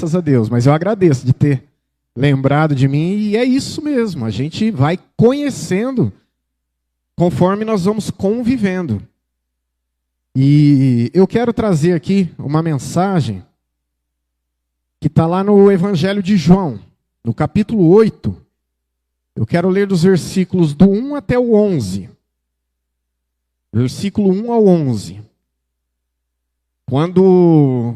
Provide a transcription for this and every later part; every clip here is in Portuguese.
Graças a Deus, mas eu agradeço de ter lembrado de mim, e é isso mesmo, a gente vai conhecendo conforme nós vamos convivendo. E eu quero trazer aqui uma mensagem que está lá no Evangelho de João, no capítulo 8. Eu quero ler dos versículos do 1 até o 11. Versículo 1 ao 11. Quando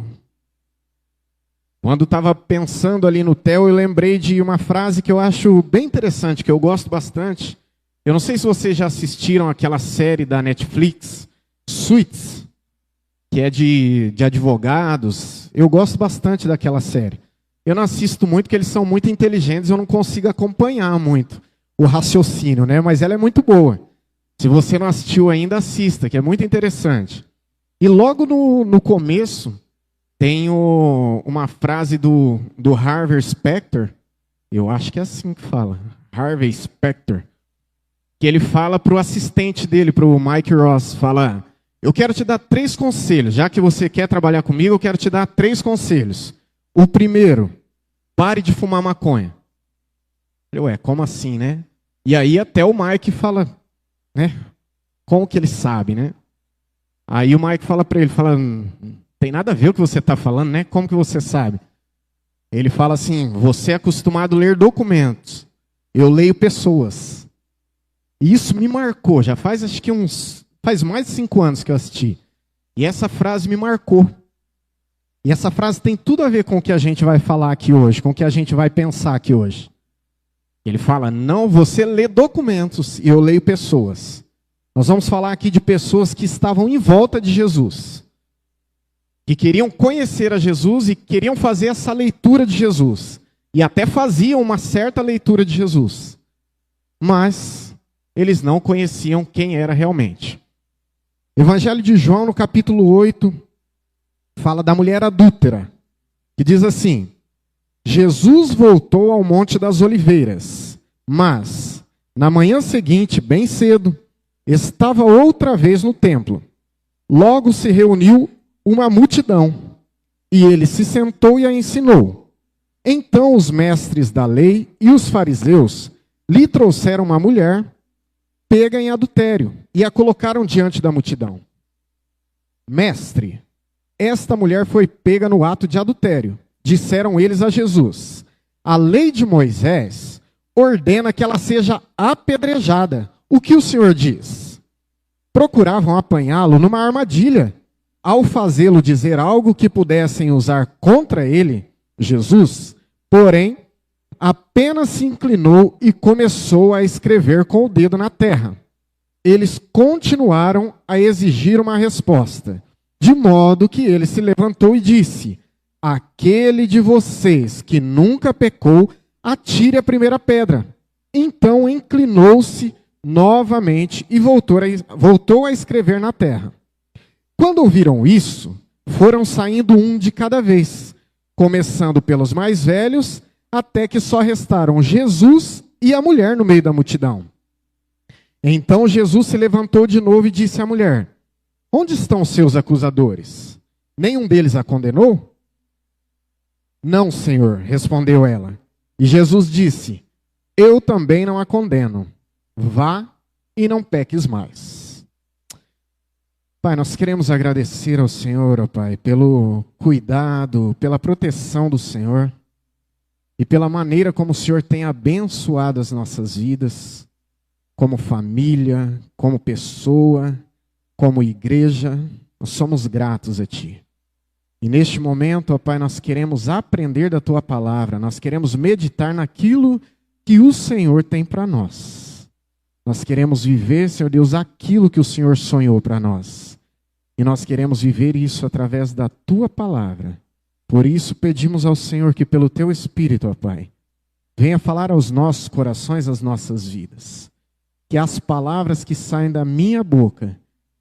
estava pensando ali no Theo, eu lembrei de uma frase que eu acho bem interessante, que eu gosto bastante. Eu não sei se vocês já assistiram aquela série da Netflix, Suits, que é de advogados. Eu gosto bastante daquela série. Eu não assisto muito, porque eles são muito inteligentes, eu não consigo acompanhar muito o raciocínio, né? Mas ela é muito boa. Se você não assistiu ainda, assista, que é muito interessante. E logo no começo, tem uma frase do Harvey Specter, eu acho que é assim que fala, Harvey Specter, que ele fala para o assistente dele, para o Mike Ross, fala: eu quero te dar 3 conselhos, já que você quer trabalhar comigo, eu quero te dar 3 conselhos. O primeiro, pare de fumar maconha. Ué, como assim, né? E aí até o Mike fala, né? Como que ele sabe, né? Aí o Mike fala para ele, fala: tem nada a ver o que você está falando, né? Como que você sabe? Ele fala assim: você é acostumado a ler documentos, eu leio pessoas. E isso me marcou, já faz acho que faz mais de 5 anos que eu assisti. E essa frase me marcou. E essa frase tem tudo a ver com o que a gente vai falar aqui hoje, com o que a gente vai pensar aqui hoje. Ele fala: não, você lê documentos e eu leio pessoas. Nós vamos falar aqui de pessoas que estavam em volta de Jesus, que queriam conhecer a Jesus e queriam fazer essa leitura de Jesus. E até faziam uma certa leitura de Jesus. Mas eles não conheciam quem era realmente. Evangelho de João, no capítulo 8, fala da mulher adúltera, que diz assim: Jesus voltou ao Monte das Oliveiras, mas na manhã seguinte, bem cedo, estava outra vez no templo. Logo se reuniu uma multidão, e ele se sentou e a ensinou. Então os mestres da lei e os fariseus lhe trouxeram uma mulher pega em adultério e a colocaram diante da multidão. Mestre, esta mulher foi pega no ato de adultério. Disseram eles a Jesus: a lei de Moisés ordena que ela seja apedrejada. O que o Senhor diz? Procuravam apanhá-lo numa armadilha. Ao fazê-lo dizer algo que pudessem usar contra ele, Jesus, porém, apenas se inclinou e começou a escrever com o dedo na terra. Eles continuaram a exigir uma resposta, de modo que ele se levantou e disse: aquele de vocês que nunca pecou, atire a primeira pedra. Então inclinou-se novamente e voltou a escrever na terra. Quando ouviram isso, foram saindo um de cada vez, começando pelos mais velhos, até que só restaram Jesus e a mulher no meio da multidão. Então Jesus se levantou de novo e disse à mulher: onde estão seus acusadores? Nenhum deles a condenou? Não, Senhor, respondeu ela. E Jesus disse: eu também não a condeno. Vá e não peques mais. Pai, nós queremos agradecer ao Senhor, ó Pai, pelo cuidado, pela proteção do Senhor e pela maneira como o Senhor tem abençoado as nossas vidas, como família, como pessoa, como igreja. Nós somos gratos a Ti. E neste momento, ó Pai, nós queremos aprender da Tua palavra, nós queremos meditar naquilo que o Senhor tem para nós. Nós queremos viver, Senhor Deus, aquilo que o Senhor sonhou para nós. E nós queremos viver isso através da Tua palavra. Por isso pedimos ao Senhor que pelo Teu Espírito, ó Pai, venha falar aos nossos corações, às nossas vidas. Que as palavras que saem da minha boca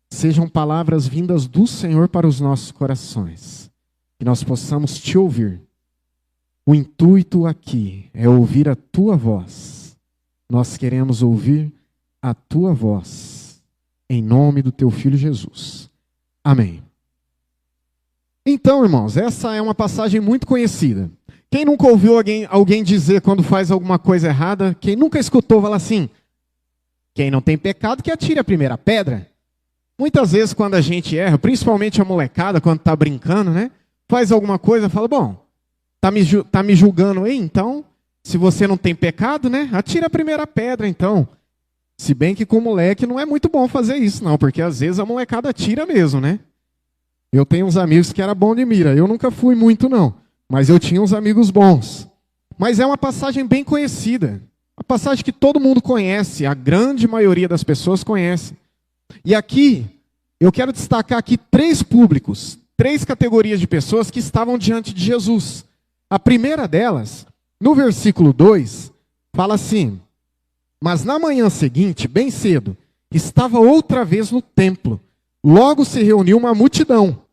sejam palavras vindas do Senhor para os nossos corações. Que nós possamos Te ouvir. O intuito aqui é ouvir a Tua voz. Nós queremos ouvir a Tua voz. Em nome do Teu Filho Jesus. Amém. Então, irmãos, essa é uma passagem muito conhecida. Quem nunca ouviu alguém dizer quando faz alguma coisa errada, quem nunca escutou, fala assim: quem não tem pecado, que atire a primeira pedra. Muitas vezes, quando a gente erra, principalmente a molecada, quando está brincando, né? Faz alguma coisa, fala: bom, tá me julgando aí? Então, se você não tem pecado, né? Atira a primeira pedra, então. Se bem que com moleque não é muito bom fazer isso, não, porque às vezes a molecada atira mesmo, né? Eu tenho uns amigos que era bom de mira. Eu nunca fui muito, não. Mas eu tinha uns amigos bons. Mas é uma passagem bem conhecida. Uma passagem que todo mundo conhece. A grande maioria das pessoas conhece. E aqui, eu quero destacar aqui 3 públicos. 3 categorias de pessoas que estavam diante de Jesus. A primeira delas, no versículo 2, fala assim: mas na manhã seguinte, bem cedo, estava outra vez no templo. Logo se reuniu uma multidão.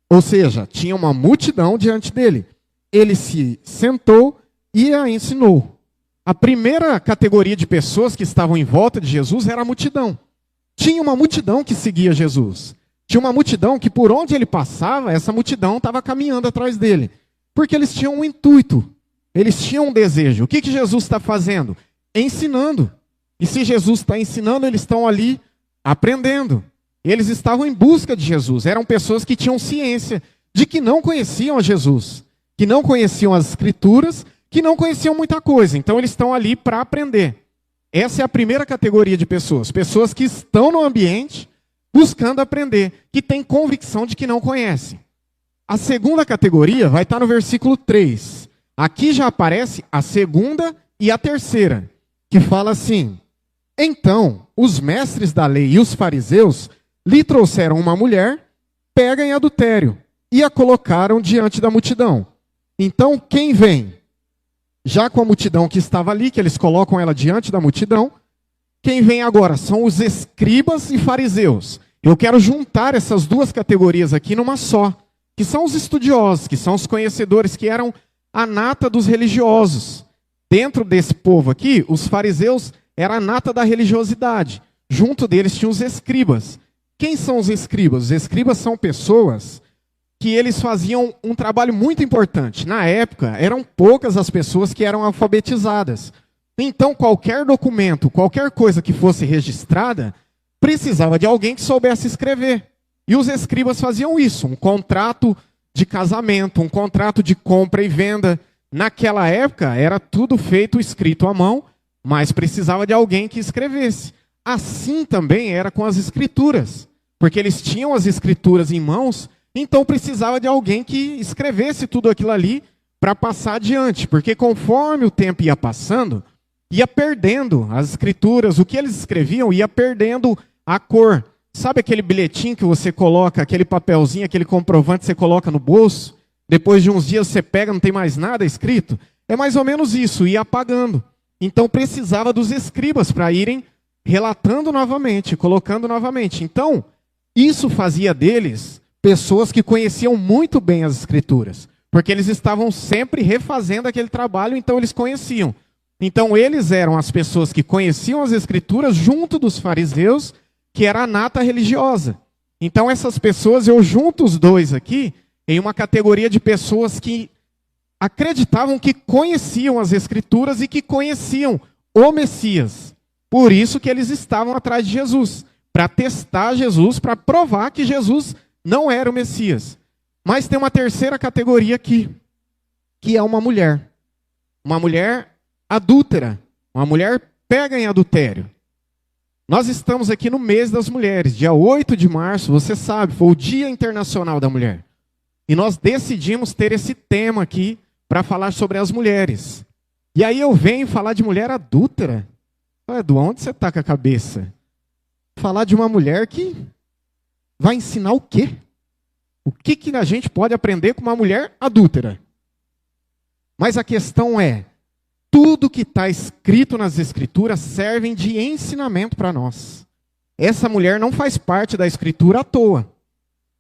Ou seja, tinha uma multidão diante dele. Ele se sentou e a ensinou. A primeira categoria de pessoas que estavam em volta de Jesus era a multidão. Tinha uma multidão que seguia Jesus. Tinha uma multidão que por onde ele passava, essa multidão estava caminhando atrás dele. Porque eles tinham um intuito. Eles tinham um desejo. O que Jesus está fazendo? Ensinando. E se Jesus está ensinando, eles estão ali aprendendo. Eles estavam em busca de Jesus. Eram pessoas que tinham ciência de que não conheciam a Jesus, que não conheciam as Escrituras, que não conheciam muita coisa. Então eles estão ali para aprender. Essa é a primeira categoria de pessoas. Pessoas que estão no ambiente buscando aprender, que têm convicção de que não conhecem. A segunda categoria vai estar no versículo 3. Aqui já aparece a segunda e a terceira, que fala assim: então, os mestres da lei e os fariseus lhe trouxeram uma mulher pega em adultério e a colocaram diante da multidão. Então, quem vem? Já com a multidão que estava ali, que eles colocam ela diante da multidão, quem vem agora são os escribas e fariseus. Eu quero juntar essas 2 categorias aqui numa só, que são os estudiosos, que são os conhecedores, que eram a nata dos religiosos. Dentro desse povo aqui, os fariseus eram a nata da religiosidade. Junto deles tinham os escribas. Quem são os escribas? Os escribas são pessoas que eles faziam um trabalho muito importante. Na época, eram poucas as pessoas que eram alfabetizadas. Então, qualquer documento, qualquer coisa que fosse registrada, precisava de alguém que soubesse escrever. E os escribas faziam isso, um contrato de casamento, um contrato de compra e venda. Naquela época, era tudo feito escrito à mão, mas precisava de alguém que escrevesse. Assim também era com as escrituras, porque eles tinham as escrituras em mãos, então precisava de alguém que escrevesse tudo aquilo ali para passar adiante, porque conforme o tempo ia passando, ia perdendo as escrituras, o que eles escreviam ia perdendo a cor. Sabe aquele bilhetinho que você coloca, aquele papelzinho, aquele comprovante que você coloca no bolso? Depois de uns dias você pega, não tem mais nada escrito? É mais ou menos isso, ia apagando. Então precisava dos escribas para irem relatando novamente, colocando novamente. Então, isso fazia deles pessoas que conheciam muito bem as escrituras, porque eles estavam sempre refazendo aquele trabalho, então eles conheciam. Então eles eram as pessoas que conheciam as escrituras junto dos fariseus, que era a nata religiosa. Então essas pessoas, eu junto os 2 aqui, em uma categoria de pessoas que acreditavam que conheciam as Escrituras e que conheciam o Messias. Por isso que eles estavam atrás de Jesus, para testar Jesus, para provar que Jesus não era o Messias. Mas tem uma terceira categoria aqui, que é uma mulher. Uma mulher adúltera, uma mulher pega em adultério. Nós estamos aqui no mês das mulheres, dia 8 de março, você sabe, foi o Dia Internacional da Mulher. E nós decidimos ter esse tema aqui para falar sobre as mulheres. E aí eu venho falar de mulher adúltera. De onde você está com a cabeça? Falar de uma mulher que vai ensinar o quê? O que a gente pode aprender com uma mulher adúltera? Mas a questão é, tudo que está escrito nas Escrituras serve de ensinamento para nós. Essa mulher não faz parte da Escritura à toa.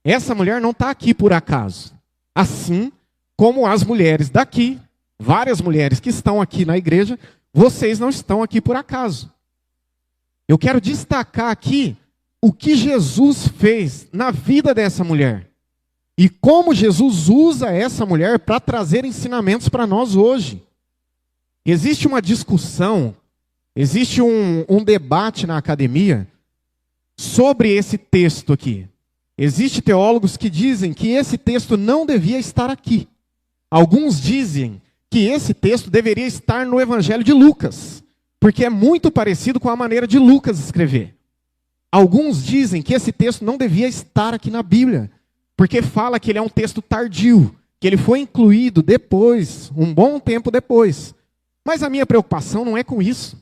Essa mulher não está aqui por acaso. Assim como as mulheres daqui, várias mulheres que estão aqui na igreja, vocês não estão aqui por acaso. Eu quero destacar aqui o que Jesus fez na vida dessa mulher. E como Jesus usa essa mulher para trazer ensinamentos para nós hoje. Existe uma discussão, existe um debate na academia sobre esse texto aqui. Existem teólogos que dizem que esse texto não devia estar aqui. Alguns dizem que esse texto deveria estar no Evangelho de Lucas, porque é muito parecido com a maneira de Lucas escrever. Alguns dizem que esse texto não devia estar aqui na Bíblia, porque fala que ele é um texto tardio, que ele foi incluído depois, um bom tempo depois. Mas a minha preocupação não é com isso.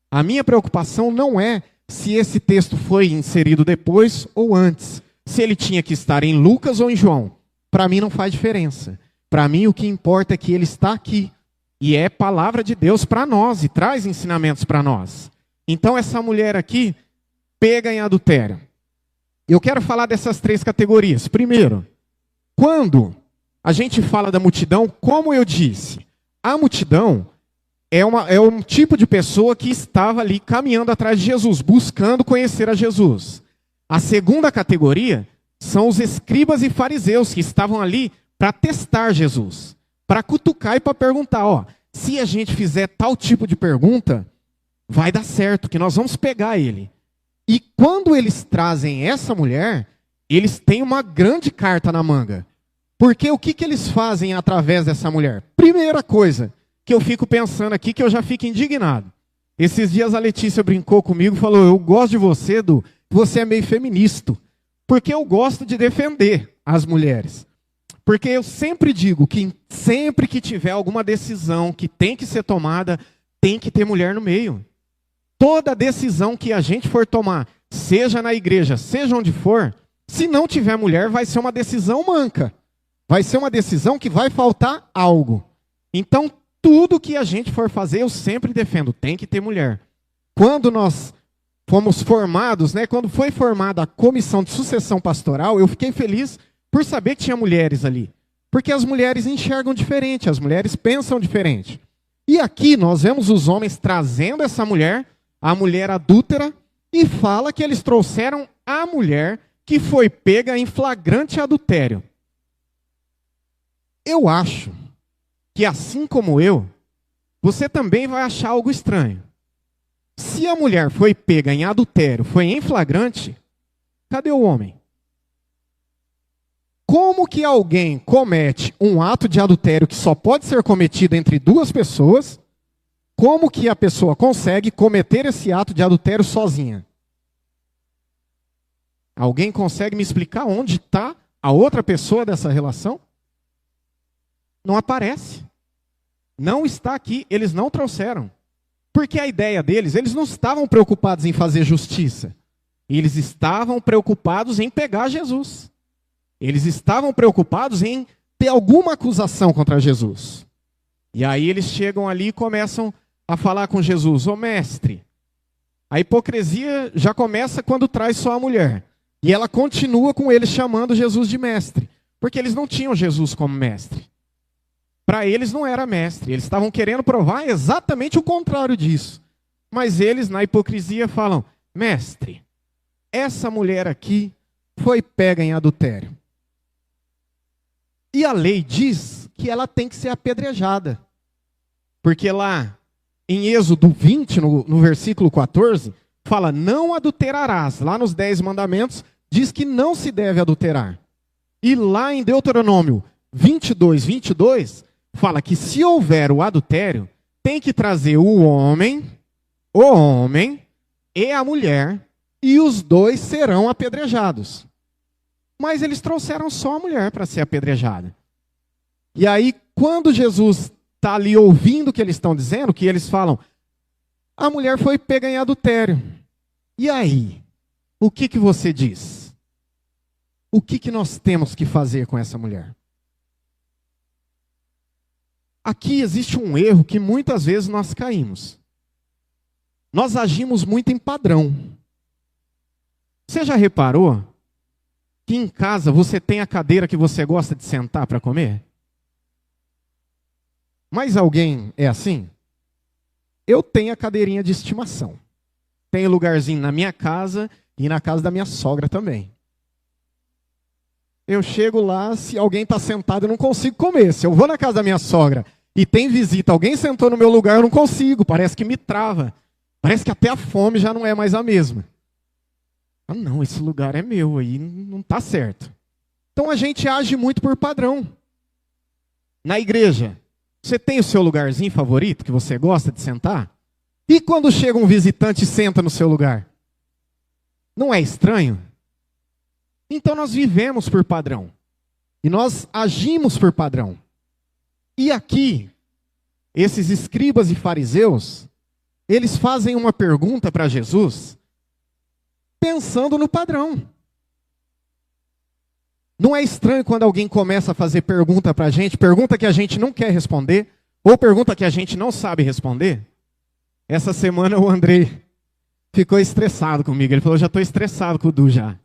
A minha preocupação não é se esse texto foi inserido depois ou antes. Se ele tinha que estar em Lucas ou em João. Para mim não faz diferença. Para mim o que importa é que ele está aqui. E é palavra de Deus para nós e traz ensinamentos para nós. Então essa mulher aqui, pega em adultério. Eu quero falar dessas 3 categorias. Primeiro, quando a gente fala da multidão, como eu disse, a multidão é um tipo de pessoa que estava ali caminhando atrás de Jesus, buscando conhecer a Jesus. A segunda categoria são os escribas e fariseus que estavam ali para testar Jesus, para cutucar e para perguntar, ó, se a gente fizer tal tipo de pergunta, vai dar certo, que nós vamos pegar ele. E quando eles trazem essa mulher, eles têm uma grande carta na manga. Porque o que eles fazem através dessa mulher? Primeira coisa que eu fico pensando aqui, que eu já fico indignado. Esses dias a Letícia brincou comigo e falou, eu gosto de você, Edu, você é meio feminista. Porque eu gosto de defender as mulheres. Porque eu sempre digo que sempre que tiver alguma decisão que tem que ser tomada, tem que ter mulher no meio. Toda decisão que a gente for tomar, seja na igreja, seja onde for, se não tiver mulher, vai ser uma decisão manca. Vai ser uma decisão que vai faltar algo. Então, tudo que a gente for fazer, eu sempre defendo, tem que ter mulher. Quando nós fomos formados, quando foi formada a comissão de sucessão pastoral, eu fiquei feliz por saber que tinha mulheres ali. Porque as mulheres enxergam diferente, as mulheres pensam diferente. E aqui nós vemos os homens trazendo essa mulher, a mulher adúltera, e fala que eles trouxeram a mulher que foi pega em flagrante adultério. Eu acho que assim como eu, você também vai achar algo estranho. Se a mulher foi pega em adultério, foi em flagrante, cadê o homem? Como que alguém comete um ato de adultério que só pode ser cometido entre 2 pessoas? Como que a pessoa consegue cometer esse ato de adultério sozinha? Alguém consegue me explicar onde está a outra pessoa dessa relação? Não aparece. Não está aqui, eles não trouxeram. Porque a ideia deles, eles não estavam preocupados em fazer justiça. Eles estavam preocupados em pegar Jesus. Eles estavam preocupados em ter alguma acusação contra Jesus. E aí eles chegam ali e começam a falar com Jesus, ô mestre, a hipocrisia já começa quando traz só a mulher. E ela continua com eles chamando Jesus de mestre. Porque eles não tinham Jesus como mestre. Para eles não era mestre. Eles estavam querendo provar exatamente o contrário disso. Mas eles, na hipocrisia, falam, mestre, essa mulher aqui foi pega em adultério. E a lei diz que ela tem que ser apedrejada. Porque lá em Êxodo 20, no versículo 14, fala, não adulterarás. Lá nos 10 mandamentos, diz que não se deve adulterar. E lá em Deuteronômio 22, fala que se houver o adultério, tem que trazer o homem e a mulher, e os 2 serão apedrejados. Mas eles trouxeram só a mulher para ser apedrejada. E aí, quando Jesus está ali ouvindo o que eles estão dizendo, que eles falam, a mulher foi pega em adultério. E aí, o que você diz? O que nós temos que fazer com essa mulher? Aqui existe um erro que muitas vezes nós caímos. Nós agimos muito em padrão. Você já reparou que em casa você tem a cadeira que você gosta de sentar para comer? Mas alguém é assim? Eu tenho a cadeirinha de estimação. Tenho lugarzinho na minha casa e na casa da minha sogra também. Eu chego lá, se alguém está sentado, eu não consigo comer. Se eu vou na casa da minha sogra e tem visita, alguém sentou no meu lugar, eu não consigo. Parece que me trava. Parece que até a fome já não é mais a mesma. Ah, não, esse lugar é meu, aí não está certo. Então a gente age muito por padrão. Na igreja, você tem o seu lugarzinho favorito que você gosta de sentar? E quando chega um visitante e senta no seu lugar? Não é estranho? Então nós vivemos por padrão. E nós agimos por padrão. E aqui, esses escribas e fariseus, eles fazem uma pergunta para Jesus, pensando no padrão. Não é estranho quando alguém começa a fazer pergunta para a gente, pergunta que a gente não quer responder, ou pergunta que a gente não sabe responder? Essa semana o Andrei ficou estressado comigo. Ele falou, já estou estressado com o Du já.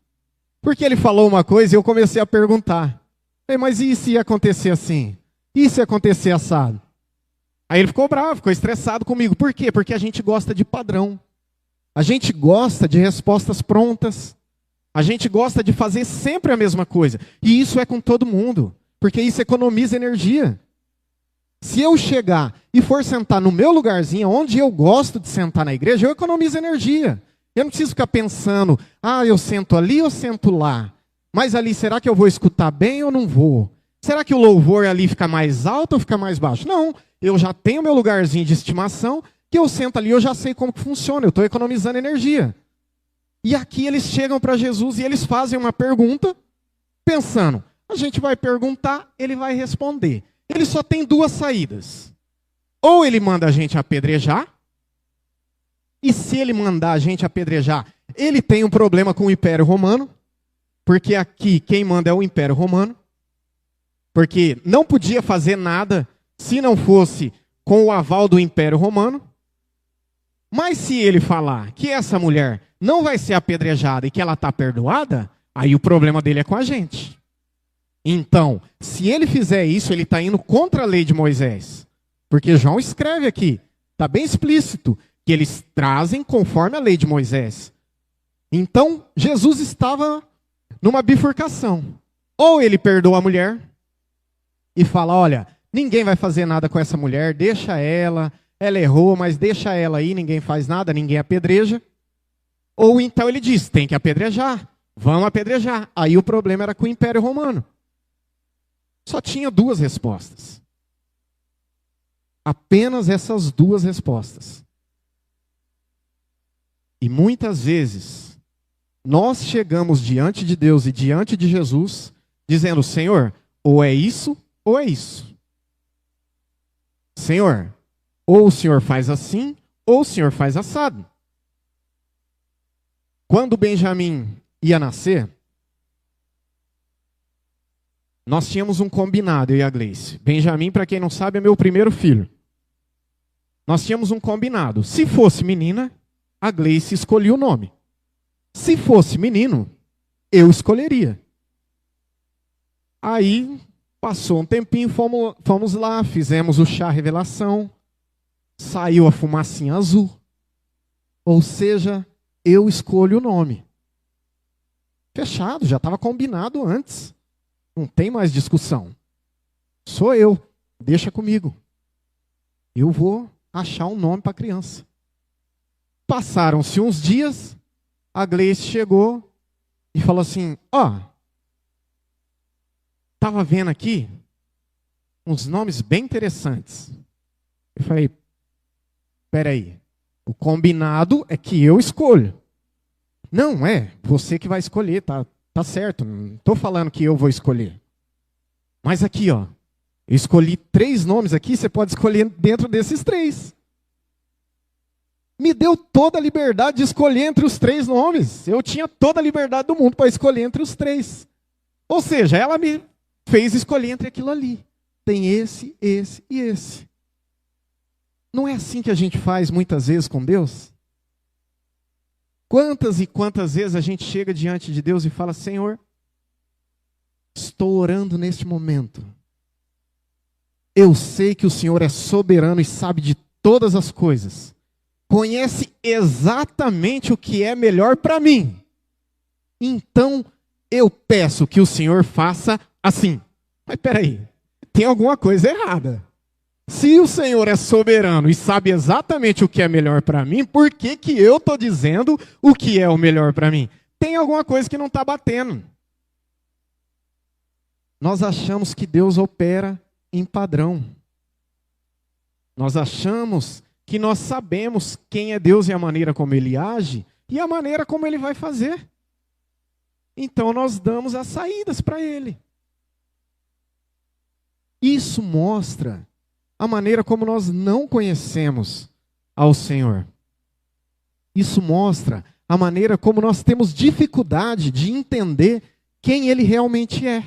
Porque ele falou uma coisa e eu comecei a perguntar. Falei, mas e se acontecer assim? E se acontecer assado? Aí ele ficou bravo, ficou estressado comigo. Por quê? Porque a gente gosta de padrão. A gente gosta de respostas prontas. A gente gosta de fazer sempre a mesma coisa. E isso é com todo mundo. Porque isso economiza energia. Se eu chegar e for sentar no meu lugarzinho, onde eu gosto de sentar na igreja, eu economizo energia. Eu não preciso ficar pensando, eu sento ali ou sento lá? Mas ali, será que eu vou escutar bem ou não vou? Será que o louvor ali fica mais alto ou fica mais baixo? Não, eu já tenho meu lugarzinho de estimação, que eu sento ali, eu já sei como que funciona, eu estou economizando energia. E aqui eles chegam para Jesus e eles fazem uma pergunta, pensando, a gente vai perguntar, ele vai responder. Ele só tem duas saídas. Ou ele manda a gente apedrejar, e se ele mandar a gente apedrejar, ele tem um problema com o Império Romano, porque aqui quem manda é o Império Romano, porque não podia fazer nada se não fosse com o aval do Império Romano. Mas se ele falar que essa mulher não vai ser apedrejada e que ela está perdoada, aí o problema dele é com a gente. Então, se ele fizer isso, ele está indo contra a lei de Moisés. Porque João escreve aqui, está bem explícito, que eles trazem conforme a lei de Moisés. Então, Jesus estava numa bifurcação. Ou ele perdoa a mulher e fala, olha, ninguém vai fazer nada com essa mulher, deixa ela errou, mas deixa ela aí, ninguém faz nada, ninguém apedreja. Ou então ele diz, tem que apedrejar, vamos apedrejar. Aí o problema era com o Império Romano. Só tinha duas respostas. Apenas essas duas respostas. E muitas vezes, nós chegamos diante de Deus e diante de Jesus, dizendo, Senhor, ou é isso, ou é isso. Senhor, ou o Senhor faz assim, ou o Senhor faz assado. Quando Benjamim ia nascer, nós tínhamos um combinado, eu e a Gleice. Benjamim, para quem não sabe, é meu primeiro filho. Nós tínhamos um combinado. Se fosse menina, a Gleice escolhia o nome. Se fosse menino, eu escolheria. Aí, passou um tempinho, fomos lá, fizemos o chá revelação, saiu a fumacinha azul. Ou seja, eu escolho o nome. Fechado, já estava combinado antes. Não tem mais discussão. Sou eu, deixa comigo. Eu vou achar um nome para a criança. Passaram-se uns dias, a Gleice chegou e falou assim, estava vendo aqui uns nomes bem interessantes. Eu falei, espera aí, o combinado é que eu escolho. Não, você que vai escolher, tá certo, não estou falando que eu vou escolher. Mas aqui, eu escolhi 3 nomes aqui, você pode escolher dentro desses 3. Me deu toda a liberdade de escolher entre os 3 nomes. Eu tinha toda a liberdade do mundo para escolher entre os 3. Ou seja, ela me fez escolher entre aquilo ali. Tem esse, esse e esse. Não é assim que a gente faz muitas vezes com Deus? Quantas e quantas vezes a gente chega diante de Deus e fala, Senhor, estou orando neste momento. Eu sei que o Senhor é soberano e sabe de todas as coisas. Conhece exatamente o que é melhor para mim. Então, eu peço que o Senhor faça assim. Mas peraí, tem alguma coisa errada. Se o Senhor é soberano e sabe exatamente o que é melhor para mim, por que que eu estou dizendo o que é o melhor para mim? Tem alguma coisa que não está batendo. Nós achamos que Deus opera em padrão. Nós achamos que nós sabemos quem é Deus e a maneira como Ele age e a maneira como Ele vai fazer. Então nós damos as saídas para Ele. Isso mostra a maneira como nós não conhecemos ao Senhor. Isso mostra a maneira como nós temos dificuldade de entender quem Ele realmente é.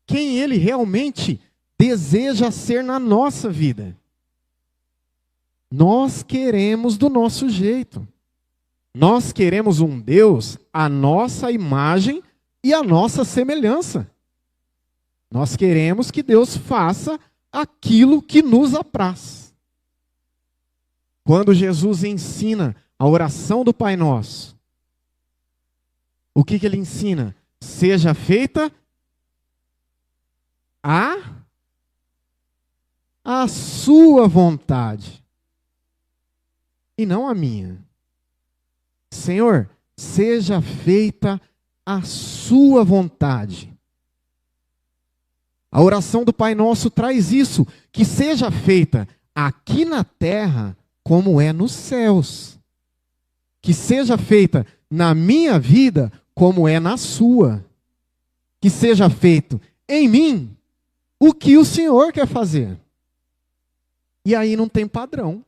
Quem Ele realmente deseja ser na nossa vida. Nós queremos do nosso jeito. Nós queremos um Deus à nossa imagem e à nossa semelhança. Nós queremos que Deus faça aquilo que nos apraz. Quando Jesus ensina a oração do Pai Nosso, o que Ele ensina? Seja feita a sua vontade e não a minha. Senhor, seja feita a sua vontade. A oração do Pai Nosso traz isso, que seja feita aqui na terra como é nos céus. Que seja feita na minha vida como é na sua. Que seja feito em mim o que o Senhor quer fazer. E aí não tem padrão.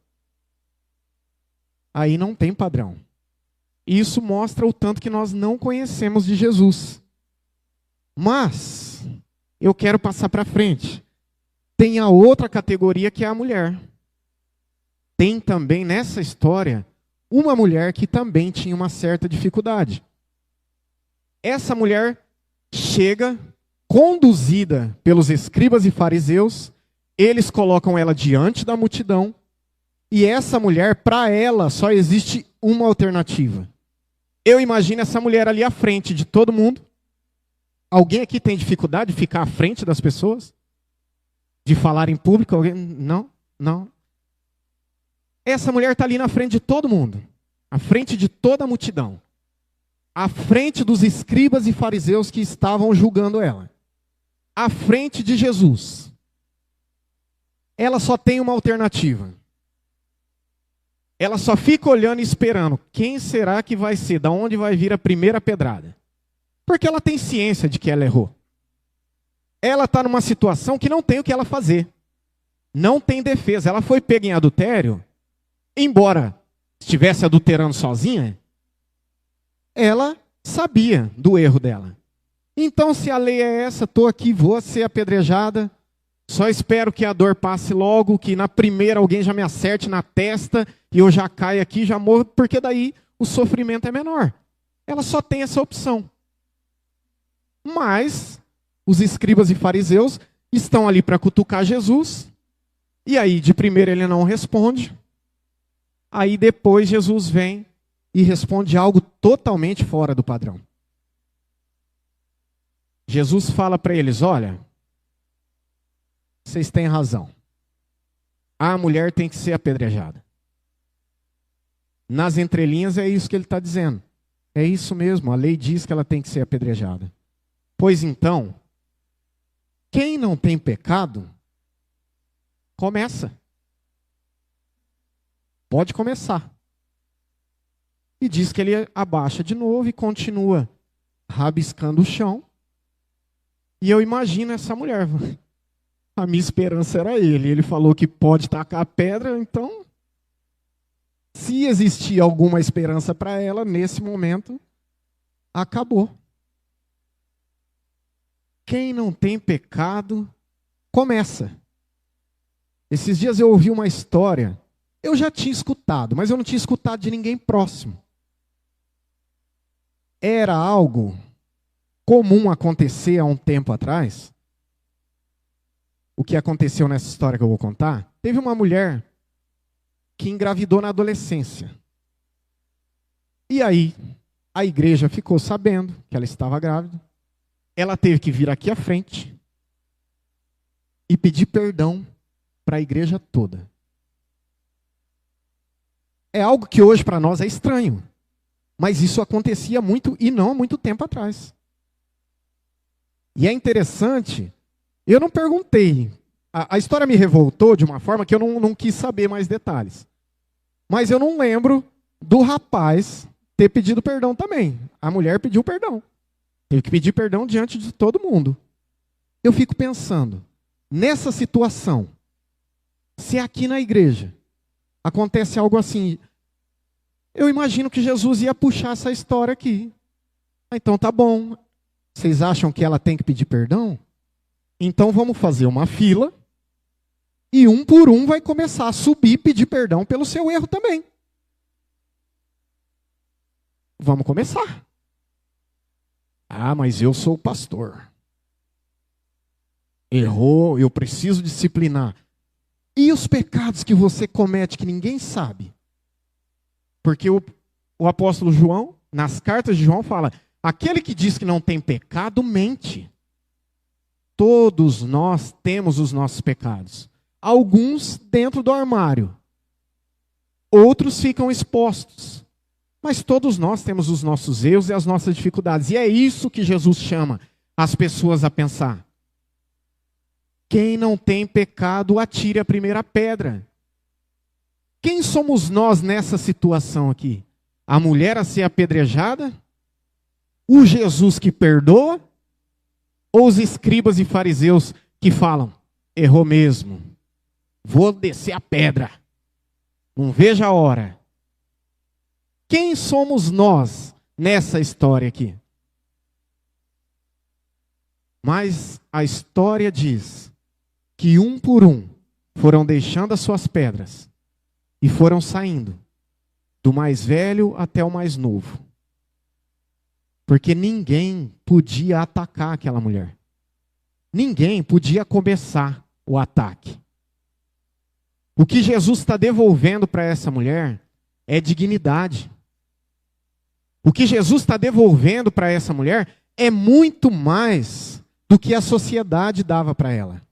Aí não tem padrão. Isso mostra o tanto que nós não conhecemos de Jesus. Mas eu quero passar para frente. Tem a outra categoria que é a mulher. Tem também nessa história uma mulher que também tinha uma certa dificuldade. Essa mulher chega, conduzida pelos escribas e fariseus, eles colocam ela diante da multidão, e essa mulher, para ela, só existe uma alternativa. Eu imagino essa mulher ali à frente de todo mundo. Alguém aqui tem dificuldade de ficar à frente das pessoas? De falar em público? Alguém? Não, não. Essa mulher está ali na frente de todo mundo. À frente de toda a multidão. À frente dos escribas e fariseus que estavam julgando ela. À frente de Jesus. Ela só tem uma alternativa. Ela só fica olhando e esperando. Quem será que vai ser? Da onde vai vir a primeira pedrada? Porque ela tem ciência de que ela errou. Ela está numa situação que não tem o que ela fazer. Não tem defesa. Ela foi pega em adultério. Embora estivesse adulterando sozinha, ela sabia do erro dela. Então, se a lei é essa, estou aqui, vou ser apedrejada. Só espero que a dor passe logo, que na primeira alguém já me acerte na testa e eu já caio aqui, já morro, porque daí o sofrimento é menor. Ela só tem essa opção. Mas os escribas e fariseus estão ali para cutucar Jesus. E aí, de primeiro, ele não responde. Aí depois Jesus vem e responde algo totalmente fora do padrão. Jesus fala para eles, olha, vocês têm razão. A mulher tem que ser apedrejada. Nas entrelinhas é isso que ele está dizendo. É isso mesmo, a lei diz que ela tem que ser apedrejada. Pois então, quem não tem pecado, começa. Pode começar. E diz que ele abaixa de novo e continua rabiscando o chão. E eu imagino essa mulher. A minha esperança era ele. Ele falou que pode tacar a pedra, então, se existia alguma esperança para ela, nesse momento, acabou. Quem não tem pecado, começa. Esses dias eu ouvi uma história, eu já tinha escutado, mas eu não tinha escutado de ninguém próximo. Era algo comum acontecer há um tempo atrás. O que aconteceu nessa história que eu vou contar? Teve uma mulher que engravidou na adolescência. E aí, A igreja ficou sabendo que ela estava grávida. Ela teve que vir aqui à frente e pedir perdão para a igreja toda. É algo que hoje para nós é estranho, mas isso acontecia muito e não há muito tempo atrás. E é interessante, eu não perguntei, a história me revoltou de uma forma que eu não quis saber mais detalhes. Mas eu não lembro do rapaz ter pedido perdão também. A mulher pediu perdão. Teve que pedir perdão diante de todo mundo. Eu fico pensando, nessa situação, se aqui na igreja acontece algo assim, eu imagino que Jesus ia puxar essa história aqui. Então tá bom. Vocês acham que ela tem que pedir perdão? Então vamos fazer uma fila e um por um vai começar a subir e pedir perdão pelo seu erro também. Vamos começar. Ah, mas eu sou o pastor. Errou, eu preciso disciplinar. E os pecados que você comete que ninguém sabe? Porque o apóstolo João, nas cartas de João, fala: aquele que diz que não tem pecado, mente. Todos nós temos os nossos pecados. Alguns dentro do armário. Outros ficam expostos. Mas todos nós temos os nossos erros e as nossas dificuldades. E é isso que Jesus chama as pessoas a pensar. Quem não tem pecado, atire a primeira pedra. Quem somos nós nessa situação aqui? A mulher a ser apedrejada? O Jesus que perdoa? Ou os escribas e fariseus que falam: errou mesmo, vou descer a pedra, não vejo a hora. Quem somos nós nessa história aqui? Mas a história diz que um por um foram deixando as suas pedras e foram saindo, do mais velho até o mais novo. Porque ninguém podia atacar aquela mulher. Ninguém podia começar o ataque. O que Jesus está devolvendo para essa mulher é dignidade. O que Jesus está devolvendo para essa mulher é muito mais do que a sociedade dava para ela.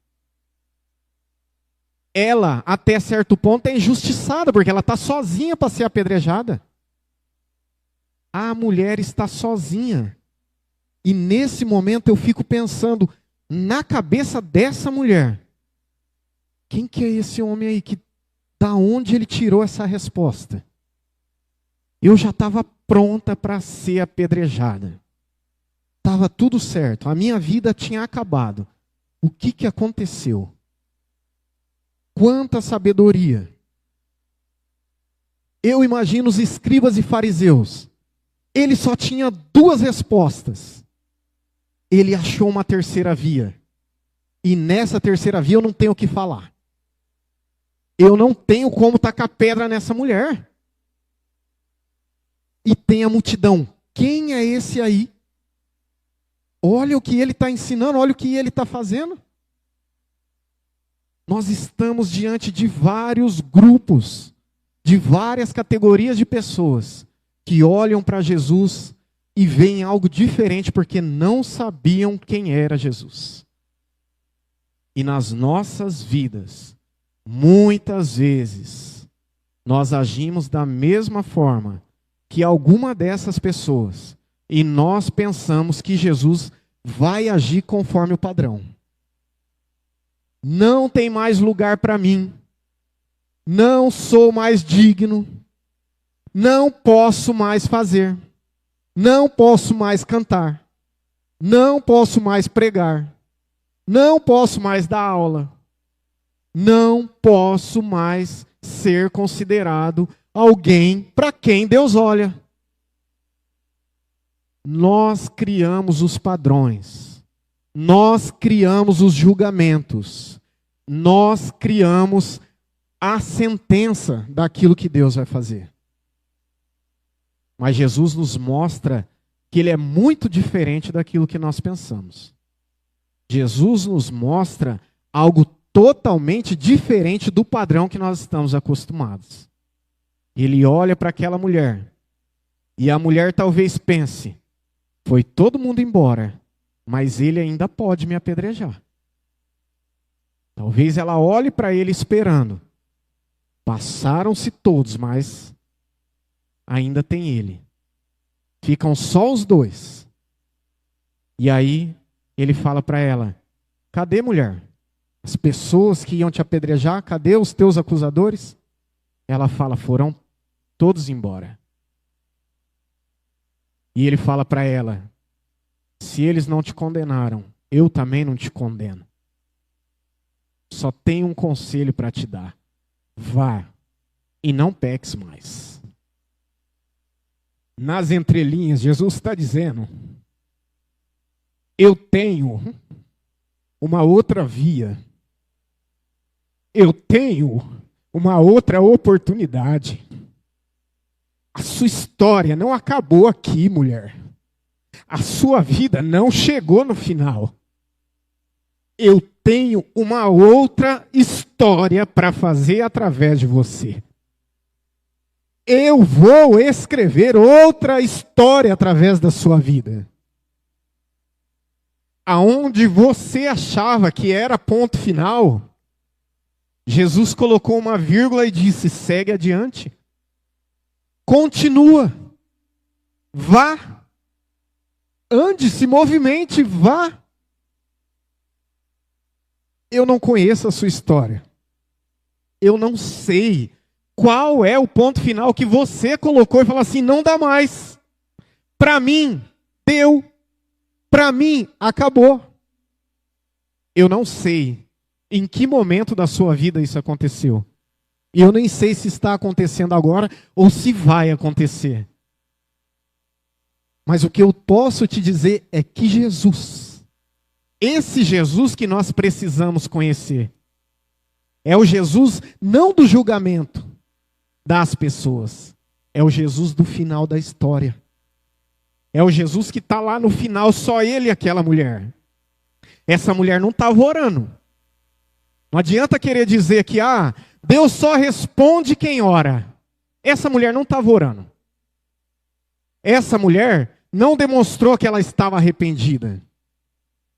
Ela, até certo ponto, é injustiçada, porque ela está sozinha para ser apedrejada. A mulher está sozinha. E nesse momento eu fico pensando, na cabeça dessa mulher, quem que é esse homem aí? Da onde ele tirou essa resposta? Eu já estava pronta para ser apedrejada. Estava tudo certo. A minha vida tinha acabado. O que aconteceu? Quanta sabedoria. Eu imagino os escribas e fariseus. Ele só tinha duas respostas. Ele achou uma terceira via. E nessa terceira via eu não tenho o que falar. Eu não tenho como tacar pedra nessa mulher. E tem a multidão. Quem é esse aí? Olha o que ele está ensinando, olha o que ele está fazendo. Nós estamos diante de vários grupos, de várias categorias de pessoas que olham para Jesus e veem algo diferente porque não sabiam quem era Jesus. E nas nossas vidas, muitas vezes, nós agimos da mesma forma que alguma dessas pessoas, e nós pensamos que Jesus vai agir conforme o padrão. Não tem mais lugar para mim. Não sou mais digno. Não posso mais fazer. Não posso mais cantar. Não posso mais pregar. Não posso mais dar aula. Não posso mais ser considerado alguém para quem Deus olha. Nós criamos os padrões. Nós criamos os julgamentos. Nós criamos a sentença daquilo que Deus vai fazer. Mas Jesus nos mostra que Ele é muito diferente daquilo que nós pensamos. Jesus nos mostra algo totalmente diferente do padrão que nós estamos acostumados. Ele olha para aquela mulher E a mulher talvez pense: foi todo mundo embora, mas ele ainda pode me apedrejar. Talvez ela olhe para ele esperando. Passaram-se todos, mas ainda tem ele. Ficam só os dois. E aí ele fala para ela: cadê, mulher? As pessoas que iam te apedrejar, cadê os teus acusadores? Ela fala: foram todos embora. E ele fala para ela: se eles não te condenaram, eu também não te condeno. Só tenho um conselho para te dar: vá e não peques mais. Nas entrelinhas, Jesus está dizendo: eu tenho uma outra via. Eu tenho uma outra oportunidade. A sua história não acabou aqui, mulher. A sua vida não chegou no final. Eu tenho uma outra história para fazer através de você. Eu vou escrever outra história através da sua vida. Aonde você achava que era ponto final, Jesus colocou uma vírgula e disse: segue adiante. Continua. Vá. Ande, se movimente, vá. Eu não conheço a sua história. Eu não sei qual é o ponto final que você colocou e falou assim: não dá mais. Para mim, deu. Para mim, acabou. Eu não sei em que momento da sua vida isso aconteceu. E eu nem sei se está acontecendo agora ou se vai acontecer. Mas o que eu posso te dizer é que Jesus, esse Jesus que nós precisamos conhecer, é o Jesus não do julgamento das pessoas, é o Jesus do final da história. É o Jesus que está lá no final, só ele e aquela mulher. Essa mulher não estava orando. Não adianta querer dizer que Deus só responde quem ora. Essa mulher não estava orando. Essa mulher não demonstrou que ela estava arrependida.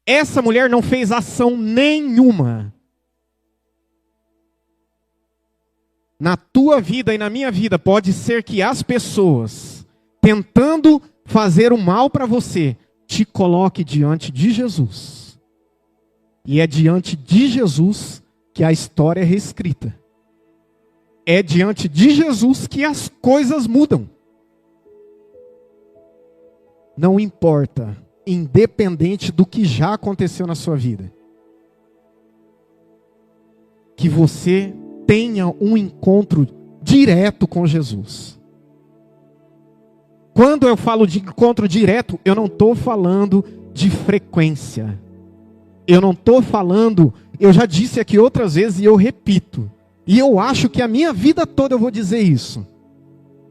Essa mulher não fez ação nenhuma. Na tua vida e na minha vida, pode ser que as pessoas, tentando fazer o mal para você, te coloque diante de Jesus. E é diante de Jesus que a história é reescrita. É diante de Jesus que as coisas mudam. Não importa, independente do que já aconteceu na sua vida, que você tenha um encontro direto com Jesus. Quando eu falo de encontro direto, eu não estou falando de frequência. Eu não estou falando, eu já disse aqui outras vezes e eu repito. E eu acho que a minha vida toda eu vou dizer isso.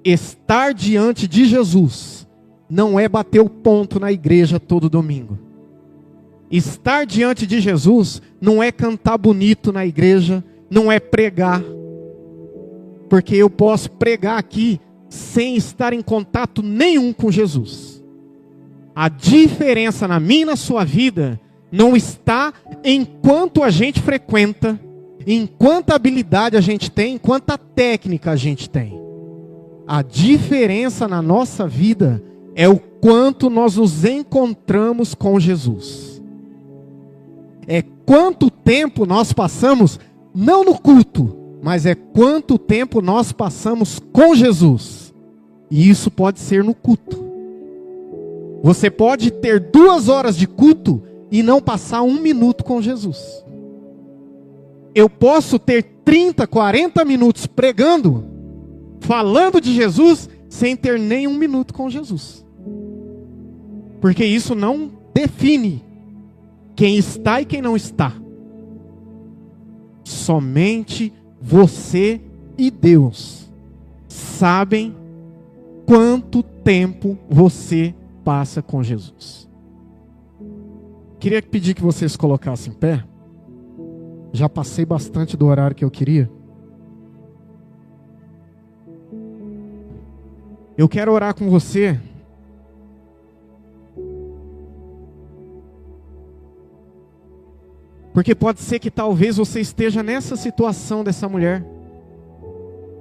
Estar diante de Jesus não é bater o ponto na igreja todo domingo. Estar diante de Jesus não é cantar bonito na igreja, não é pregar. Porque eu posso pregar aqui sem estar em contato nenhum com Jesus. A diferença na minha e na sua vida não está em quanto a gente frequenta, em quanta habilidade a gente tem, em quanta técnica a gente tem. A diferença na nossa vida é o quanto nós nos encontramos com Jesus. É quanto tempo nós passamos, não no culto, mas é quanto tempo nós passamos com Jesus. E isso pode ser no culto. Você pode ter 2 horas de culto e não passar 1 minuto com Jesus. Eu posso ter 30, 40 minutos pregando, falando de Jesus, sem ter nem 1 minuto com Jesus. Porque isso não define quem está e quem não está. Somente você e Deus sabem quanto tempo você passa com Jesus. Queria pedir que vocês colocassem em pé. Já passei bastante do horário que eu queria. Eu quero orar com você. Porque pode ser que talvez você esteja nessa situação dessa mulher,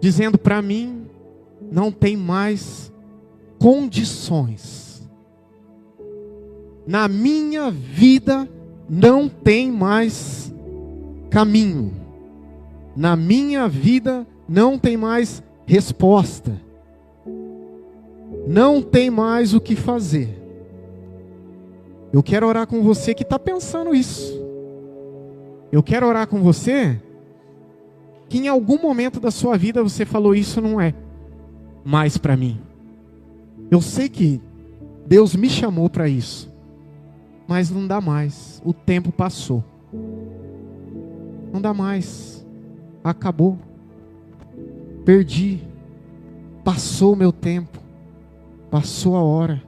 dizendo para mim, não tem mais condições. Na minha vida não tem mais caminho. Na minha vida não tem mais resposta. Não tem mais o que fazer. Eu quero orar com você que está pensando isso. Eu quero orar com você que em algum momento da sua vida você falou, isso não é mais para mim. Eu sei que Deus me chamou para isso, mas não dá mais. O tempo passou. Não dá mais. Acabou. Perdi. Passou o meu tempo. Passou a hora.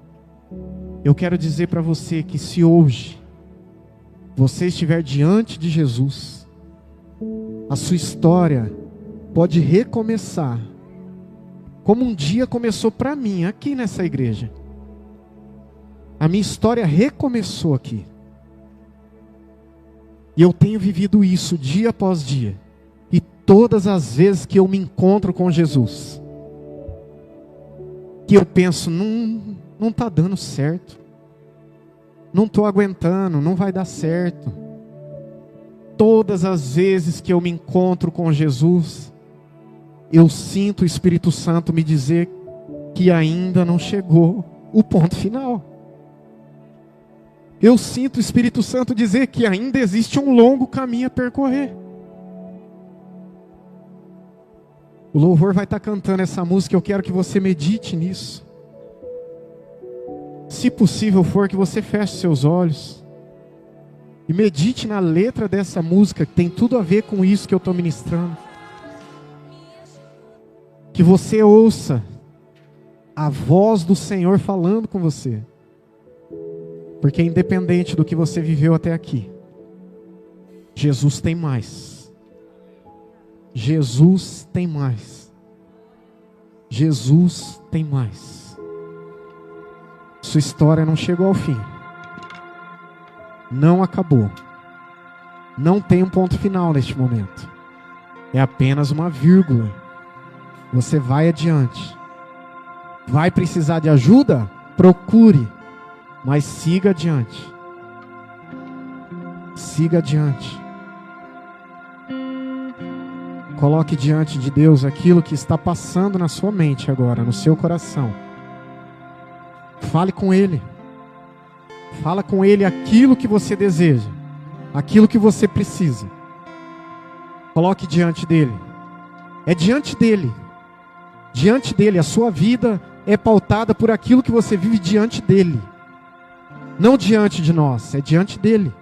Eu quero dizer para você que se hoje você estiver diante de Jesus, a sua história pode recomeçar, como um dia começou para mim, aqui nessa igreja. A minha história recomeçou aqui. E eu tenho vivido isso dia após dia. E todas as vezes que eu me encontro com Jesus, que eu penso, não está dando certo. Não estou aguentando, não vai dar certo. Todas as vezes que eu me encontro com Jesus, eu sinto o Espírito Santo me dizer que ainda não chegou o ponto final. Eu sinto o Espírito Santo dizer que ainda existe um longo caminho a percorrer. O louvor vai estar cantando essa música, eu quero que você medite nisso. Se possível for, que você feche seus olhos e medite na letra dessa música, que tem tudo a ver com isso que eu estou ministrando. Que você ouça a voz do Senhor falando com você. Porque independente do que você viveu até aqui, Jesus tem mais. Jesus tem mais. Jesus tem mais. Sua história não chegou ao fim. Não acabou. Não tem um ponto final neste momento. É apenas uma vírgula. Você vai adiante. Vai precisar de ajuda? Procure. Mas siga adiante. Siga adiante. Coloque diante de Deus aquilo que está passando na sua mente agora, no seu coração. Fale com Ele. Fala com Ele aquilo que você deseja, aquilo que você precisa. Coloque diante dEle. É diante dEle. Diante dEle, a sua vida é pautada por aquilo que você vive diante dEle. Não diante de nós, é diante dEle.